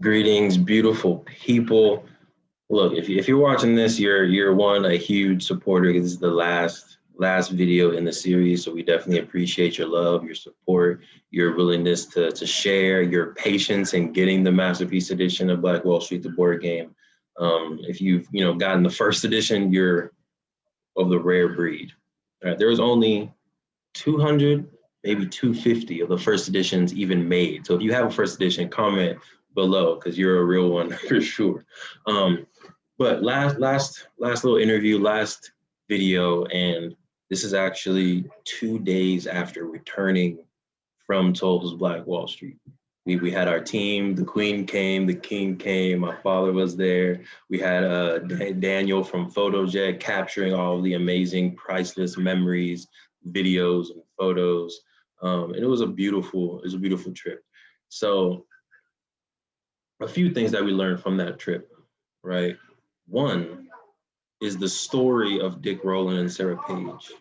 Greetings, beautiful people. Look, if you're watching this, you're a huge supporter. This is the last video in the series, so we definitely appreciate your love, your support, your willingness to share, your patience in getting the masterpiece edition of Black Wall Street, the board game. If you've gotten the first edition, you're of the rare breed. All right, there was only 200, maybe 250 of the first editions even made. So if you have a first edition, comment below because you're a real one for sure. But last little interview, last video, and this is actually 2 days after returning from Tulsa's Black Wall Street. We had our team, the queen came, the king came, my father was there. We had Daniel from PhotoJet capturing all of the amazing, priceless memories, videos, and photos. And it was a beautiful trip. So a few things that we learned from that trip, right? One is the story of Dick Rowland and Sarah Page.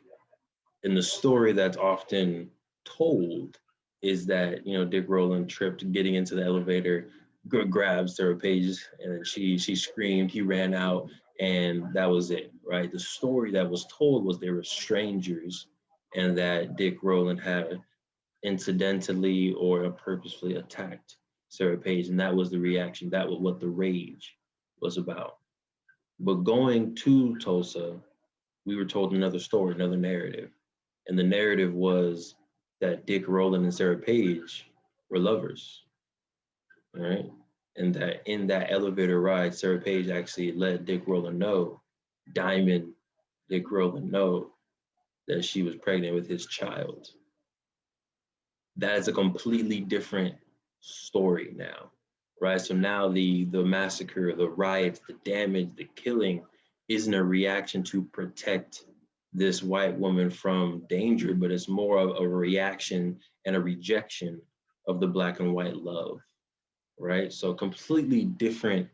And the story that's often told is that, Dick Rowland tripped getting into the elevator, grabbed Sarah Page, and then she screamed, he ran out, and that was it, right? The story that was told was they were strangers and that Dick Rowland had incidentally or purposefully attacked Sarah Page, and that was the reaction. That was what the rage was about. But going to Tulsa, we were told another story, another narrative. And the narrative was that Dick Rowland and Sarah Page were lovers, right? And that in that elevator ride, Sarah Page actually let Dick Rowland know, Diamond Dick Rowland know, that she was pregnant with his child. That is a completely different story now, right? So now the massacre, the riots, the damage, the killing isn't a reaction to protect this white woman from danger, but it's more of a reaction and a rejection of the Black and white love, right? So completely different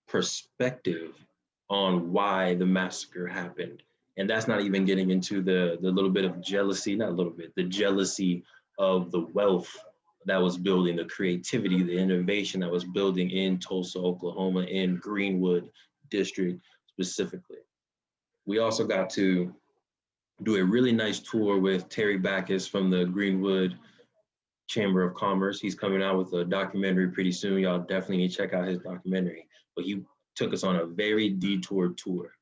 perspective on why the massacre happened. And that's not even getting into the little bit of jealousy, not a little bit, the jealousy of the wealth that was building, the creativity, the innovation that was building in Tulsa, Oklahoma, in Greenwood district specifically. We also got to do a really nice tour with Terry Backus from the Greenwood Chamber of Commerce. He's coming out with a documentary pretty soon. Y'all definitely need to check out his documentary. But he took us on a very detoured tour.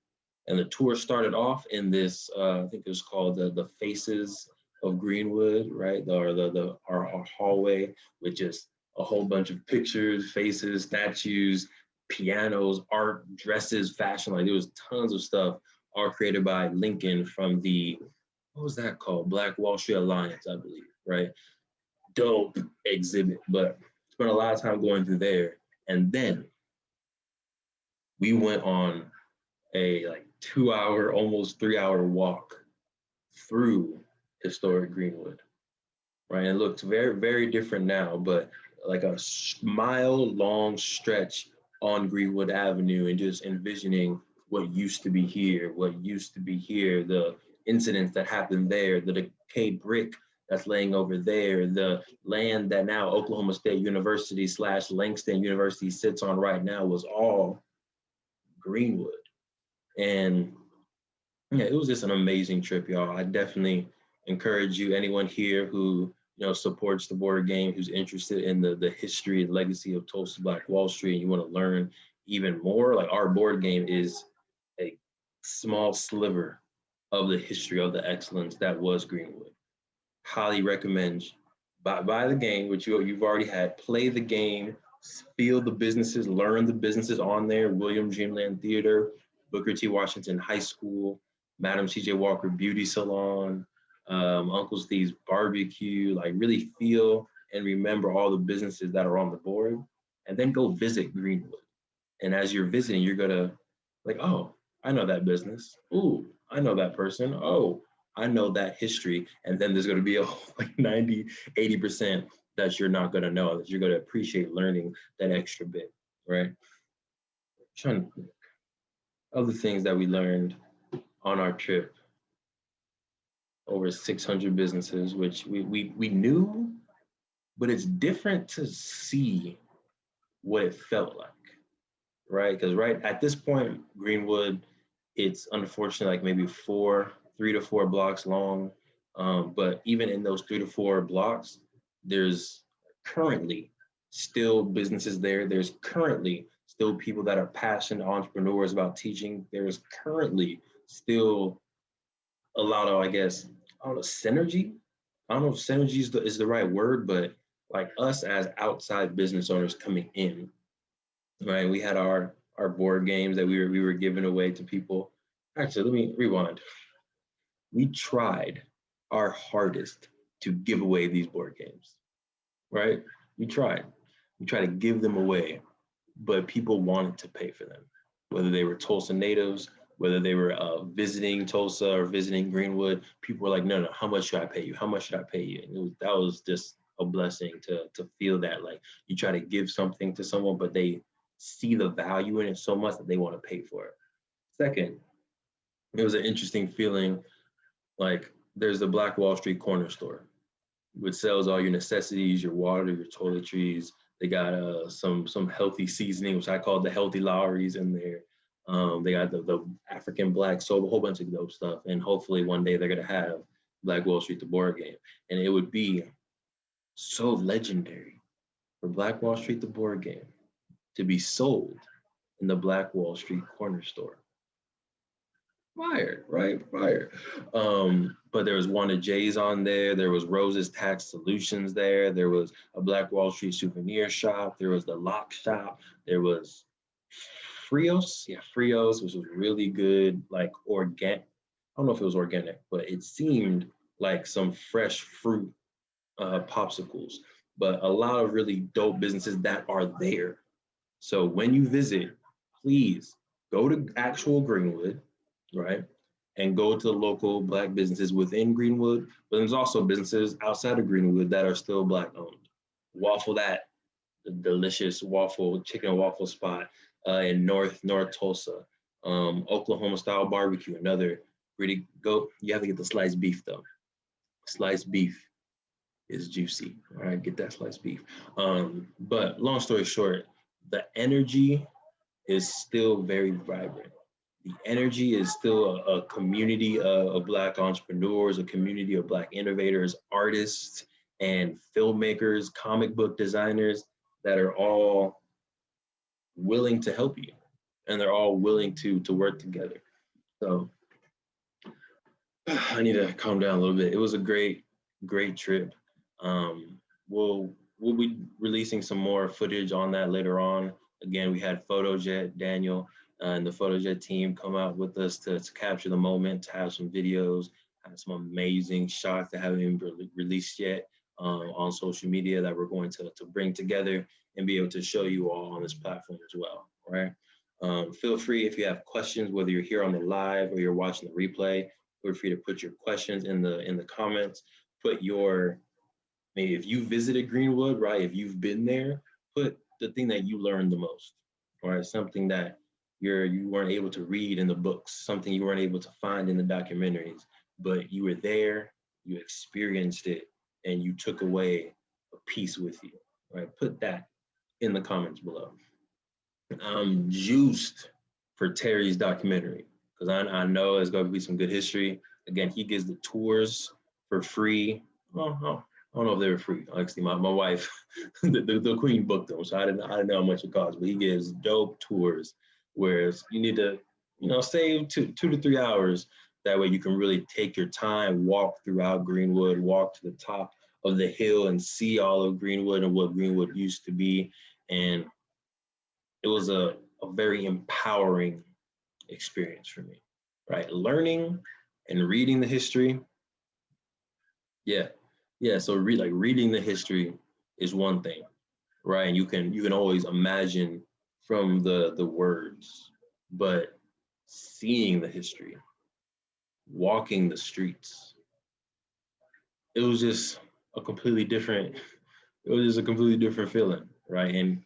And the tour started off in this, I think it was called the Faces of Greenwood, right? Our hallway with just a whole bunch of pictures, faces, statues, pianos, art, dresses, fashion. Like there was tons of stuff all created by Lincoln from the, what was that called? Black Wall Street Alliance, I believe, right? Dope exhibit, but spent a lot of time going through there. And then we went on a 2-hour, almost 3-hour walk through historic Greenwood, right? And it looks very, very different now, but like a mile-long stretch on Greenwood Avenue and just envisioning what used to be here, the incidents that happened there, the decayed brick that's laying over there, the land that now Oklahoma State University / Langston University sits on right now was all Greenwood. And yeah, it was just an amazing trip, y'all. I definitely encourage you, anyone here who supports the board game, who's interested in the history and legacy of Tulsa Black Wall Street, and you want to learn even more. Like our board game is a small sliver of the history of the excellence that was Greenwood. Highly recommend buy the game, which you've already had. Play the game, feel the businesses, learn the businesses on there. William Dreamland Theater, Booker T. Washington High School, Madam C.J. Walker Beauty Salon, Uncle Steve's Barbecue. Like really feel and remember all the businesses that are on the board, and then go visit Greenwood. And as you're visiting, you're gonna oh, I know that business. Ooh, I know that person. Oh, I know that history. And then there's gonna be a 90, 80% that you're not gonna know, that you're gonna appreciate learning that extra bit, right? Trying to think. Other things that we learned on our trip, over 600 businesses, which we knew, but it's different to see what it felt like, right? Because right at this point, Greenwood, it's unfortunately like maybe 3 to 4 blocks long. But even in those 3 to 4 blocks, there's currently still businesses there. There's currently still people that are passionate entrepreneurs about teaching. There's currently still a lot of, I guess, I don't know, synergy. I don't know if synergy is the right word, but like us as outside business owners coming in, right? We had our board games that we were giving away to people. Actually, let me rewind. We tried our hardest to give away these board games, right? We tried. We tried to give them away, but people wanted to pay for them, whether they were Tulsa natives, whether they were visiting Tulsa or visiting Greenwood. People were like, no, no, how much should I pay you? How much should I pay you? And that was just a blessing to feel that, like, you try to give something to someone, but they see the value in it so much that they want to pay for it. Second, it was an interesting feeling. Like, there's the Black Wall Street corner store, which sells all your necessities, your water, your toiletries. They got some healthy seasoning, which I call the healthy Lowry's in there. They got the African black soap, a whole bunch of dope stuff. And hopefully one day they're gonna have Black Wall Street the board game. And it would be so legendary for Black Wall Street the board game to be sold in the Black Wall Street corner store. Fire, right? Fire. But there was Wanda J's on there. There was Rose's Tax Solutions there. There was a Black Wall Street souvenir shop. There was the lock shop. There was Frios, which was really good, like organic. I don't know if it was organic, but it seemed like some fresh fruit popsicles. But a lot of really dope businesses that are there. So when you visit, please go to actual Greenwood, right? And go to the local Black businesses within Greenwood, but there's also businesses outside of Greenwood that are still Black owned. Waffle That, the delicious waffle, chicken and waffle spot in North Tulsa. Oklahoma style barbecue, another really go. You have to get the sliced beef though. Sliced beef is juicy. All right, get that sliced beef. But long story short, the energy is still very vibrant. The energy is still a community of Black entrepreneurs, a community of Black innovators, artists, and filmmakers, comic book designers that are all willing to help you, and they're all willing to work together. So I need to calm down a little bit. It was a great trip. We'll be releasing some more footage on that later on. Again, we had PhotoJet, Daniel, and the PhotoJet team come out with us to capture the moment, to have some videos, have some amazing shots that haven't even been released yet on social media that we're going to bring together and be able to show you all on this platform as well, right? Feel free, if you have questions, whether you're here on the live or you're watching the replay, feel free to put your questions in the comments. Put your, maybe if you visited Greenwood, right? If you've been there, put the thing that you learned the most, right? Something that you weren't able to read in the books, something you weren't able to find in the documentaries, but you were there, you experienced it, and you took away a piece with you, right? Put that in the comments below. I'm juiced for Terry's documentary because I know it's going to be some good history. Again, he gives the tours for free. Well, I don't know if they were free. Actually, my wife, the queen booked them, so I didn't know how much it cost. But he gives dope tours, whereas you need to, save 2 to 3 hours. That way you can really take your time, walk throughout Greenwood, walk to the top of the hill and see all of Greenwood and what Greenwood used to be. And it was a very empowering experience for me, right? Learning and reading the history. Yeah. So reading the history is one thing, right? And you can always imagine from the words, but seeing the history, walking the streets, it was just a completely different, feeling, right? And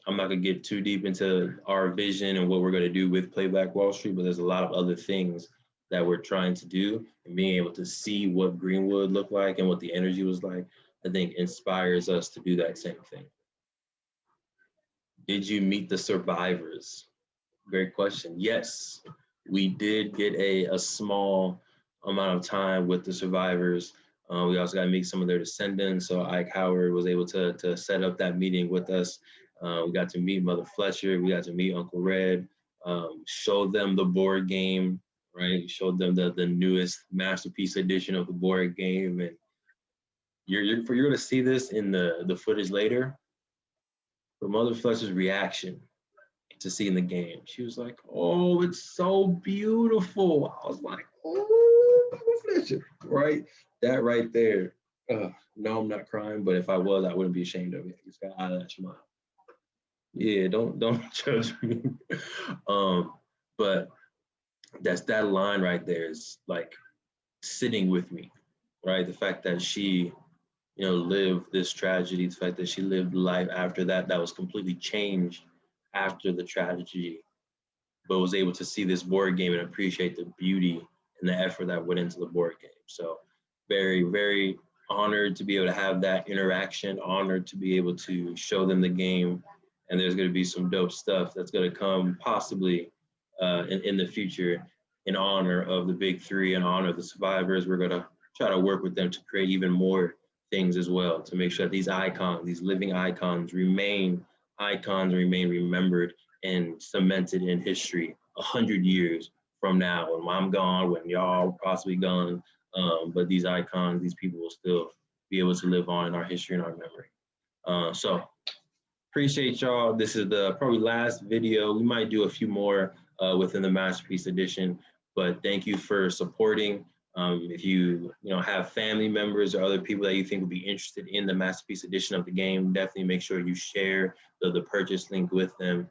I'm not gonna get too deep into our vision and what we're gonna do with Playback Wall Street, but there's a lot of other things that we're trying to do, and being able to see what Greenwood looked like and what the energy was like, I think inspires us to do that same thing. Did you meet the survivors? Great question. Yes, we did get a small amount of time with the survivors. We also got to meet some of their descendants. So Ike Howard was able to set up that meeting with us. We got to meet Mother Fletcher. We got to meet Uncle Red. Showed them the board game, right? Showed them the newest masterpiece edition of the board game. And you're going to see this in the footage later. But Mother Fletcher's reaction to seeing the game. She was like, "Oh, it's so beautiful." I was like, "Oh, right? That right there." No, I'm not crying, but if I was, I wouldn't be ashamed of it. It's got out of that smile. Yeah, don't judge me. But that's that line right there is like sitting with me, right? The fact that she, lived this tragedy, the fact that she lived life after that, that was completely changed after the tragedy, but was able to see this board game and appreciate the beauty and the effort that went into the board game. So very, very honored to be able to have that interaction, honored to be able to show them the game. And there's going to be some dope stuff that's going to come possibly in the future in honor of the big three, in honor of the survivors. We're going to try to work with them to create even more things as well to make sure that these icons, these living icons, remain icons, remain remembered and cemented in history 100 years from now when I'm gone, when y'all possibly gone. But these icons, these people will still be able to live on in our history and our memory. So appreciate y'all. This is the probably last video. We might do a few more within the Masterpiece Edition, but thank you for supporting. If you have family members or other people that you think would be interested in the Masterpiece Edition of the game, definitely make sure you share the purchase link with them.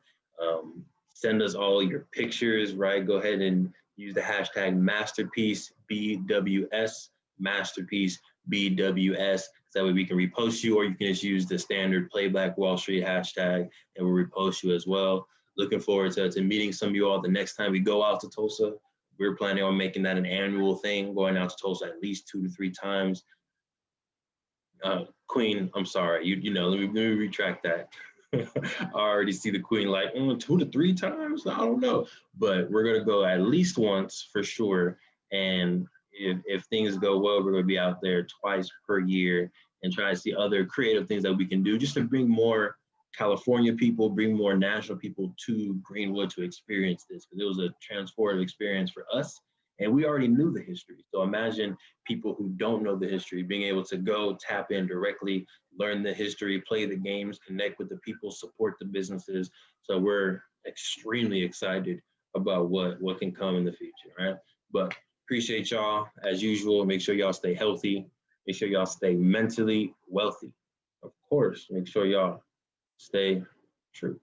Send us all your pictures, right? Go ahead and use the hashtag Masterpiece BWS, Masterpiece BWS. So that way we can repost you, or you can just use the standard Play Black Wall Street hashtag and we'll repost you as well. Looking forward to meeting some of you all the next time we go out to Tulsa. We're planning on making that an annual thing, going out to Tulsa at least 2 to 3 times. Queen, I'm sorry, let me retract that. I already see the Queen like 2 to 3 times. I don't know, but we're gonna go at least once for sure. And if things go well, we're gonna be out there twice per year and try to see other creative things that we can do just to bring more California people, bring more national people to Greenwood to experience this, because it was a transformative experience for us. And we already knew the history. So imagine people who don't know the history being able to go tap in directly, learn the history, play the games, connect with the people, support the businesses. So we're extremely excited about what can come in the future, right? But appreciate y'all as usual. Make sure y'all stay healthy. Make sure y'all stay mentally wealthy. Of course, make sure y'all stay true.